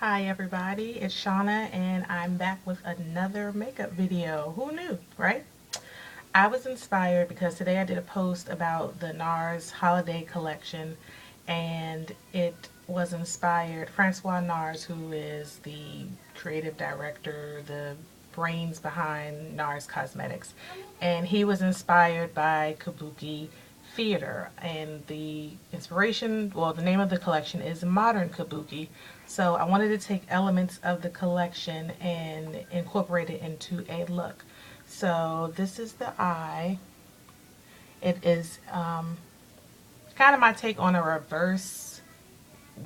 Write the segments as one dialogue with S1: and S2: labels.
S1: Hi everybody, it's Shana and I'm back with another makeup video. Who knew, right? I was inspired because today I did a post about the NARS holiday collection and it was inspired, Francois NARS, who is the creative director, the brains behind NARS Cosmetics, and he was inspired by Kabuki theater, and the inspiration, well, the name of the collection is Modern Kabuki. So I wanted to take elements of the collection and incorporate it into a look. So this is the eye. It is kind of my take on a reverse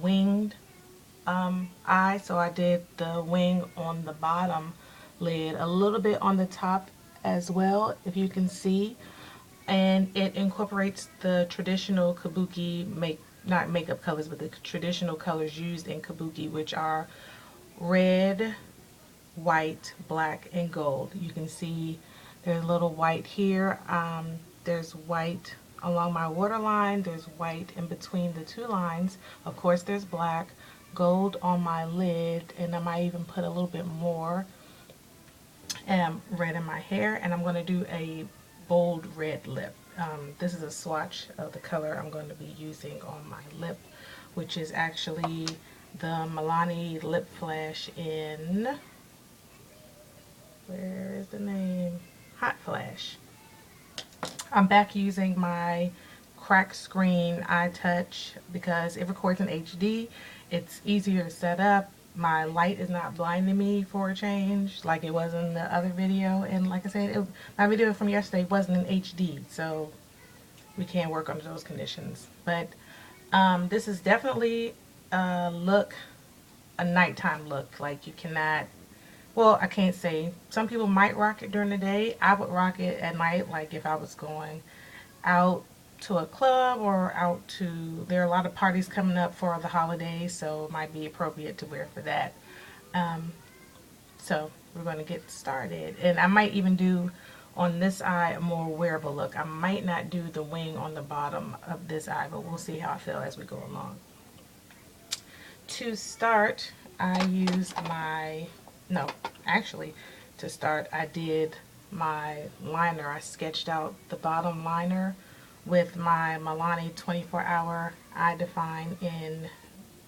S1: winged eye. So I did the wing on the bottom lid, a little bit on the top as well, if you can see. And it incorporates the traditional Kabuki not makeup colors, but the traditional colors used in Kabuki, which are red, white, black, and gold. You can see there's a little white here. There's white along my waterline. There's white in between the two lines. Of course, there's black, gold on my lid, and I might even put a little bit more red in my hair. And I'm going to do a bold red lip. This is a swatch of the color I'm going to be using on my lip, which is actually the Milani Lip Flash in, where is the name? Hot Flash. I'm back using my crack screen iTouch because it records in HD. It's easier to set up. My light is not blinding me for a change like it was in the other video. And like I said, my video from yesterday wasn't in HD, so we can't work under those conditions. But this is definitely a look, a nighttime look. Like you cannot, well, I can't say. Some people might rock it during the day. I would rock it at night, like if I was going out to a club or out to, there are a lot of parties coming up for the holidays, so it might be appropriate to wear for that. So we're going to get started. And I might even do on this eye a more wearable look. I might not do the wing on the bottom of this eye, but we'll see how I feel as we go along. To start, I used my, no, actually, to start, I did my liner. I sketched out the bottom liner with my Milani 24-hour Eye Define in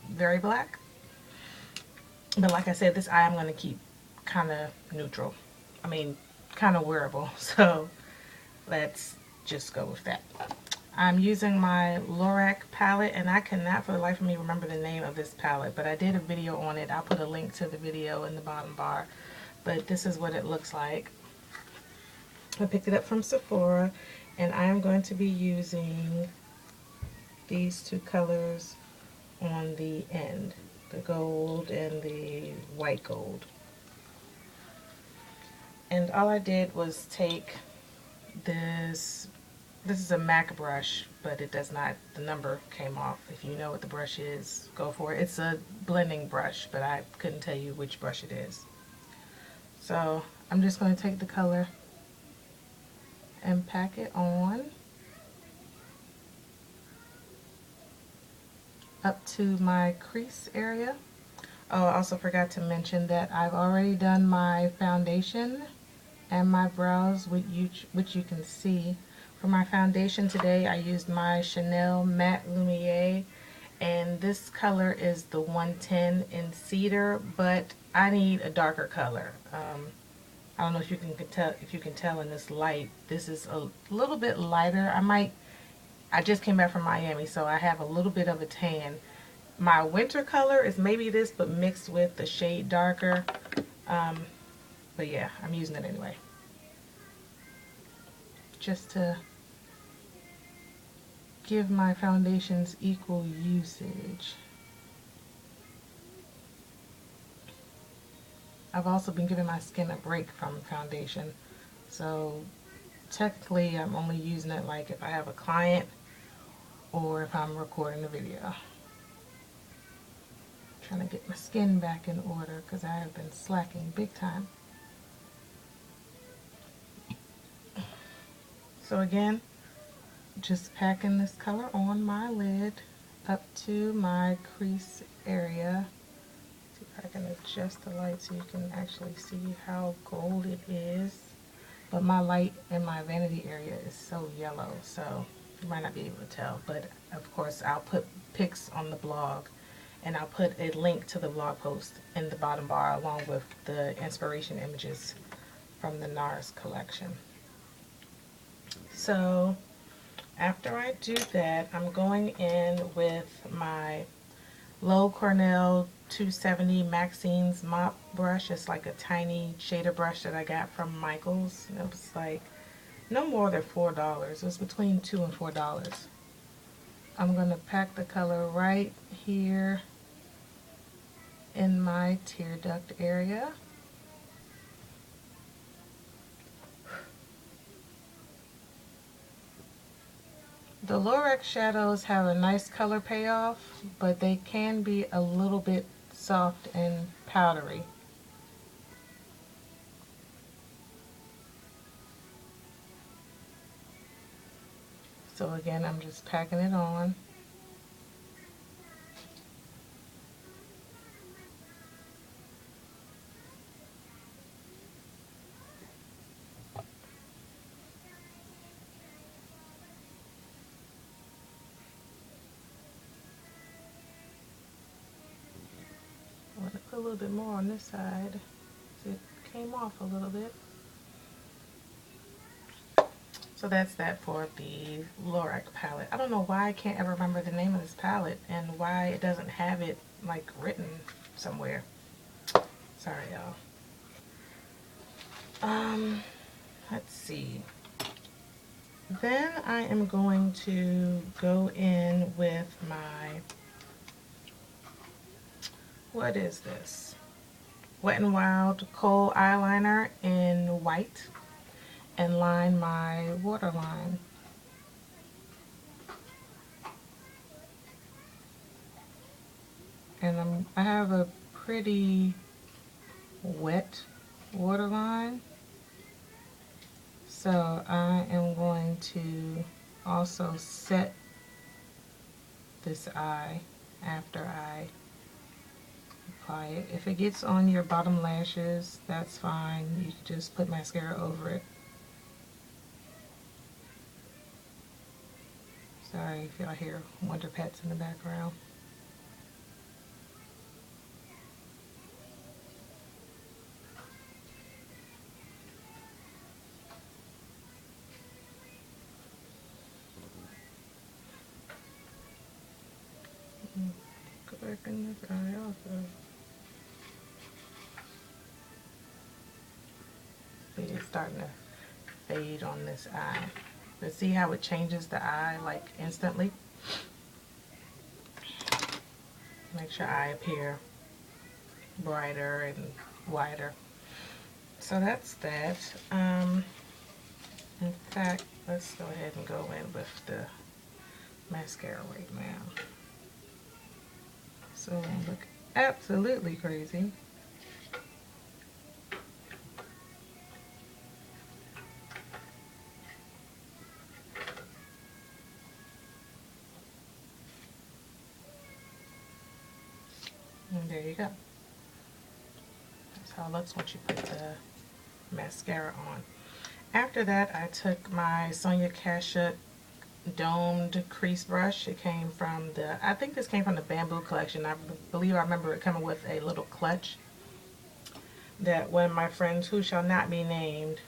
S1: Very Black. But like I said, this eye I'm going to keep kind of neutral. I mean, kind of wearable. So let's just go with that. I'm using my Lorac palette, and I cannot for the life of me remember the name of this palette, but I did a video on it. I'll put a link to the video in the bottom bar. But this is what it looks like. I picked it up from Sephora, and I am going to be using these two colors on the end, the gold and the white gold. And all I did was take this is a MAC brush, but it does not, the number came off. If you know what the brush is, go for it. It's a blending brush, but I couldn't tell you which brush it is. So I'm just going to take the color and pack it on up to my crease area. Oh, I also forgot to mention that I've already done my foundation and my brows, which you can see. For my foundation today, I used my Chanel Matte Lumiere, and this color is the 110 in Cedar, but I need a darker color. I don't know if you can tell in this light. This is a little bit lighter. I just came back from Miami, so I have a little bit of a tan. My winter color is maybe this, but mixed with the shade darker. But yeah, I'm using it anyway, just to give my foundations equal usage. I've also been giving my skin a break from foundation, so technically I'm only using it like if I have a client or if I'm recording a video. Trying to get my skin back in order because I have been slacking big time. So again, just packing this color on my lid up to my crease area. See if adjust the light so you can actually see how gold it is. But my light in my vanity area is so yellow, so you might not be able to tell. But of course, I'll put pics on the blog, and I'll put a link to the blog post in the bottom bar along with the inspiration images from the NARS collection. So after I do that, I'm going in with my Low Cornell 270 Maxine's mop brush. It's like a tiny shader brush that I got from Michael's. It was like no more than $4. It was between $2 and $4. I'm going to pack the color right here in my tear duct area. The Lorax shadows have a nice color payoff, but they can be a little bit soft and powdery. So again, I'm just packing it on. I'm going to put a little bit more on this side. It came off a little bit. So that's that for the Lorax palette. I don't know why I can't ever remember the name of this palette and why it doesn't have it like written somewhere. Sorry, y'all. Let's see. Then I am going to go in with my, what is this? Wet n Wild Kohl eyeliner in white and line my waterline. And I have a pretty wet waterline, so I am going to also set this eye after I apply it. If it gets on your bottom lashes, that's fine. You can just put mascara over it. Sorry if y'all hear Wonder Pets in the background. Go back in this eye also. See, it's starting to fade on this eye. But see how it changes the eye like instantly? Makes your eye appear brighter and wider. So that's that. In fact, let's go ahead and go in with the mascara right now. So I look absolutely crazy. And there you go. That's how it looks once you put the mascara on. After that, I took my Sonia Kashuk domed crease brush. It came from the, I think this came from the Bamboo collection. I believe I remember it coming with a little clutch that one of my friends, who shall not be named,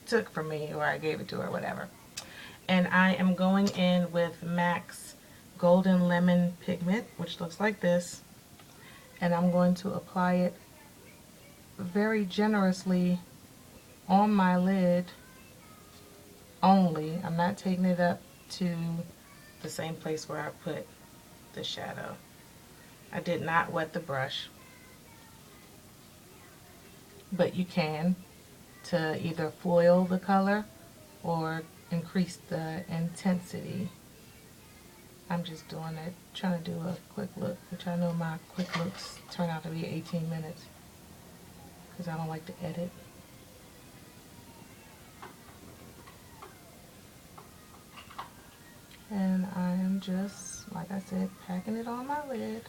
S1: took from me, or I gave it to her, whatever. And I am going in with MAC's Golden Lemon Pigment, which looks like this. And I'm going to apply it very generously on my lid only. I'm not taking it up to the same place where I put the shadow. I did not wet the brush, but you can, to either foil the color or increase the intensity. I'm just doing it, trying to do a quick look, which I know my quick looks turn out to be 18 minutes because I don't like to edit. And I am just, like I said, packing it on my lid.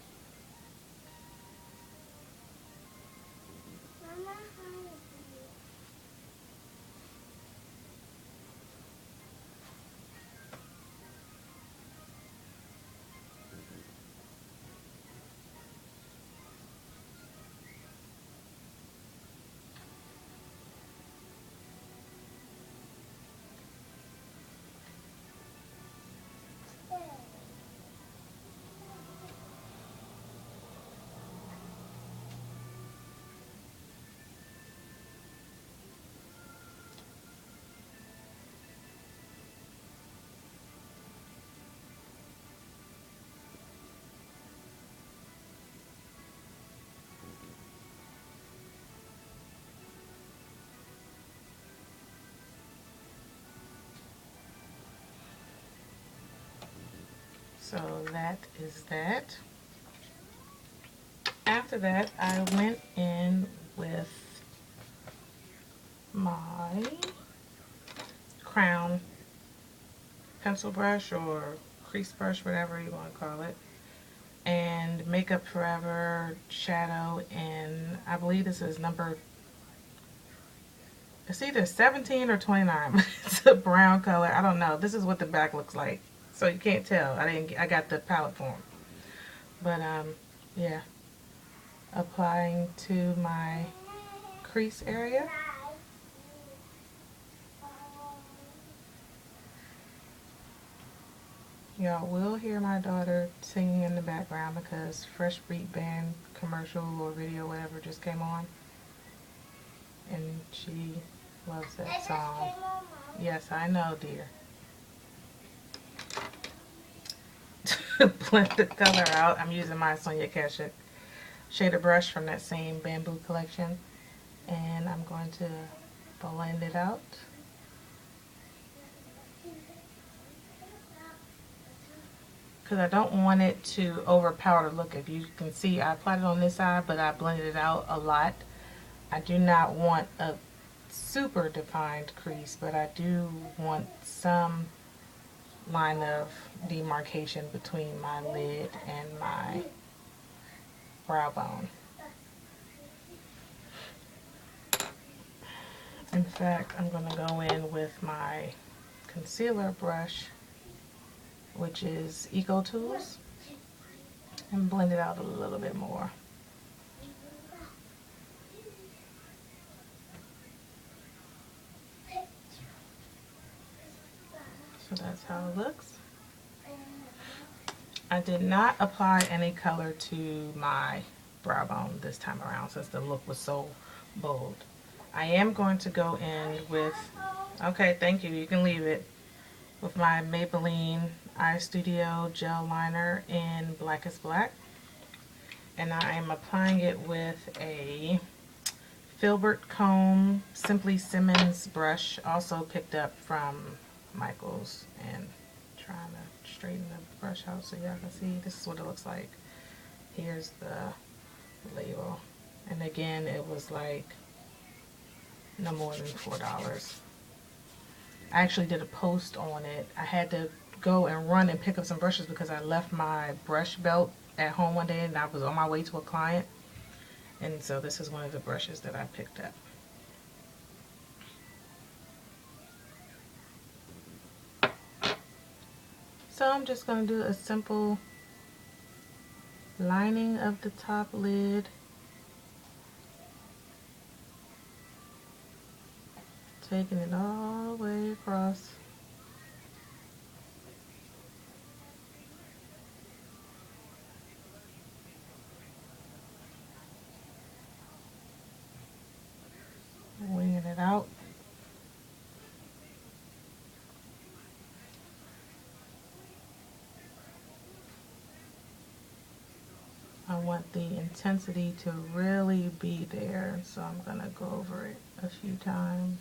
S1: So that is that. After that, I went in with my crown pencil brush or crease brush, whatever you want to call it, and Makeup Forever shadow, and I believe this is number, it's either 17 or 29. It's a brown color. I don't know. This is what the back looks like, so you can't tell. I got the palette form, but yeah, applying to my crease area. Y'all will hear my daughter singing in the background because Fresh Beat Band commercial or video, whatever, just came on. And she loves that song. Yes, I know, dear. To blend the color out, I'm using my Sonia Kashuk shader brush from that same bamboo collection. And I'm going to blend it out. Because I don't want it to overpower the look. If you can see, I applied it on this side, but I blended it out a lot. I do not want a super defined crease, but I do want some line of demarcation between my lid and my brow bone. In fact, I'm going to go in with my concealer brush, which is Eco Tools, and blend it out a little bit more. So that's how it looks. I did not apply any color to my brow bone this time around since the look was so bold. I am going to go in with, okay, thank you, you can leave it, with my Maybelline Eye Studio gel liner in Black is Black. And I am applying it with a Filbert Comb Simply Simmons brush, also picked up from Michael's, and trying to straighten the brush out so y'all can see. This is what it looks like. Here's the label, and again, it was like no more than $4. I actually did a post on it. I had to go and run and pick up some brushes because I left my brush belt at home one day and I was on my way to a client, and so this is one of the brushes that I picked up. So I'm just going to do a simple lining of the top lid, taking it all the way across. Winging it out. I want the intensity to really be there, so I'm going to go over it a few times.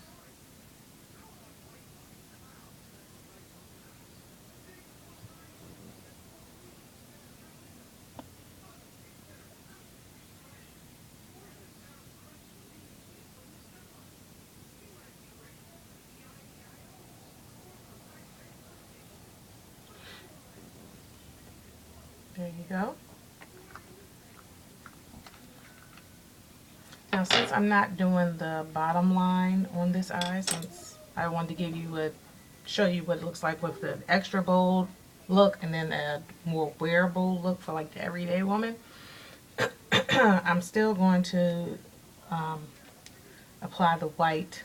S1: There you go. Now, since I'm not doing the bottom line on this eye, since I wanted to give you show you what it looks like with the extra bold look and then a more wearable look for like the everyday woman, I'm still going to apply the white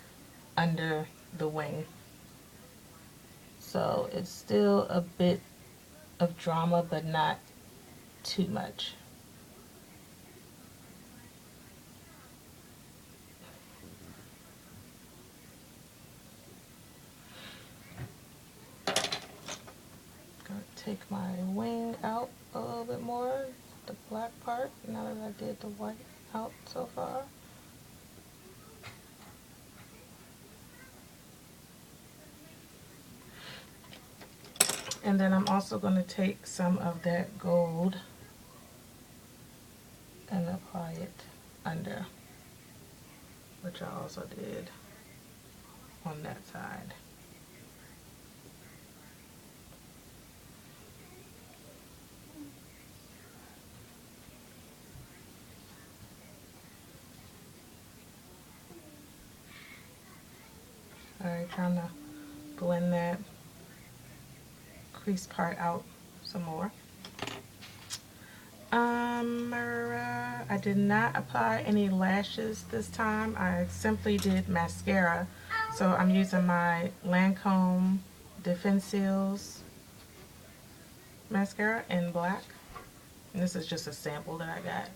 S1: under the wing. So it's still a bit of drama, but not too much. Gonna take my wing out a little bit more, the black part, now that I did the white out so far. And then I'm also going to take some of that gold and apply it under, which I also did on that side. Alright, trying to blend that crease part out some more. I did not apply any lashes this time. I simply did mascara. So I'm using my Lancome Defenseals mascara in black. And this is just a sample that I got.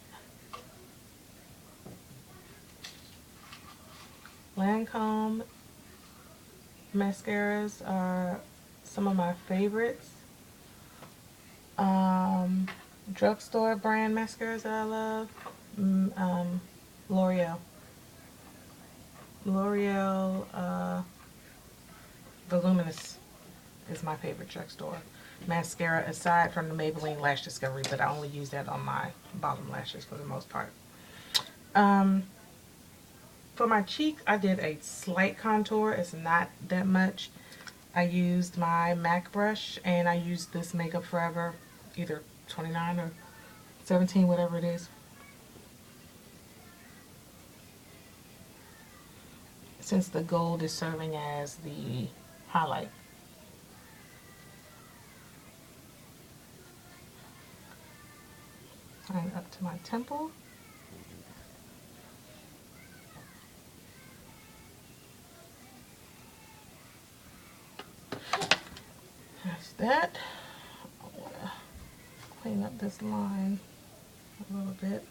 S1: Lancome mascaras are some of my favorites. Drugstore brand mascaras that I love. L'Oreal. L'Oreal Voluminous is my favorite drugstore mascara, aside from the Maybelline Lash Discovery, but I only use that on my bottom lashes for the most part. For my cheeks, I did a slight contour. It's not that much. I used my MAC brush, and I used this Makeup Forever, either 29 or 17, whatever it is. Since the gold is serving as the highlight. And up to my temple. That's that. I want to clean up this line a little bit.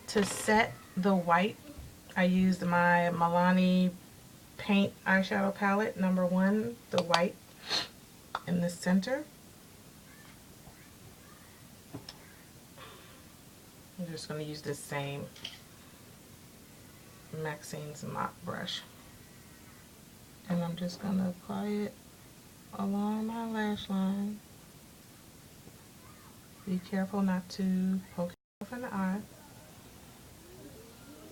S1: To set the white, I used my Milani Paint eyeshadow palette, number 1, the white in the center. I'm just going to use this same Maxine's mop brush. And I'm just going to apply it along my lash line. Be careful not to poke yourself in the eye.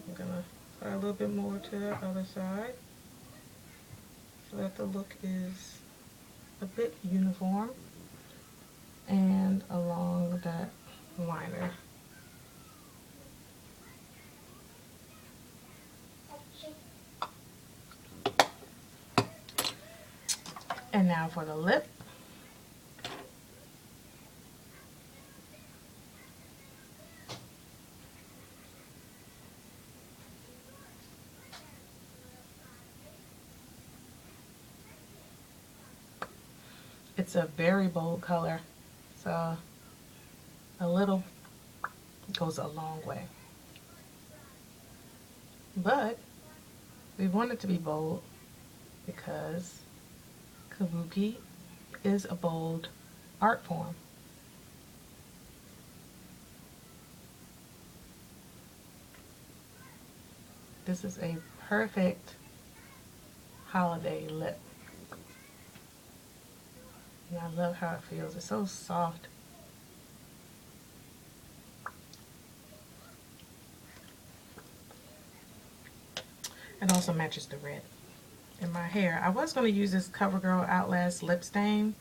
S1: I'm going to apply a little bit more to the other side so that the look is a bit uniform, and along that liner. And now for the lip. It's a very bold color, so a little goes a long way. But we want it to be bold because Kabuki is a bold art form. This is a perfect holiday lip. And I love how it feels. It's so soft. It also matches the red in my hair. I was going to use this CoverGirl Outlast lip stain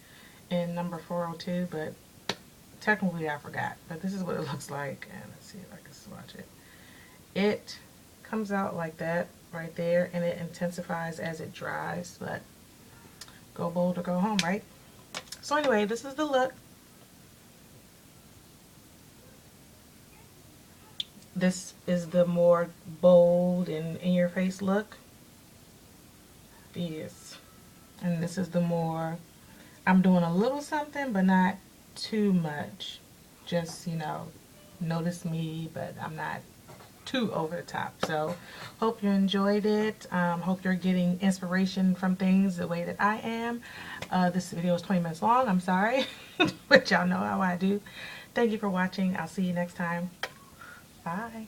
S1: in number 402, but technically I forgot. But this is what it looks like, and let's see if I can swatch it. It comes out like that right there, and it intensifies as it dries, but go bold or go home, right? So anyway, this is the look. This is the more bold and in-your-face look. Yes. And this is the more, I'm doing a little something, but not too much. Just, you know, notice me, but I'm not too over the top. So, hope you enjoyed it. Hope you're getting inspiration from things the way that I am. This video is 20 minutes long. I'm sorry, but y'all know how I do. Thank you for watching. I'll see you next time. Bye.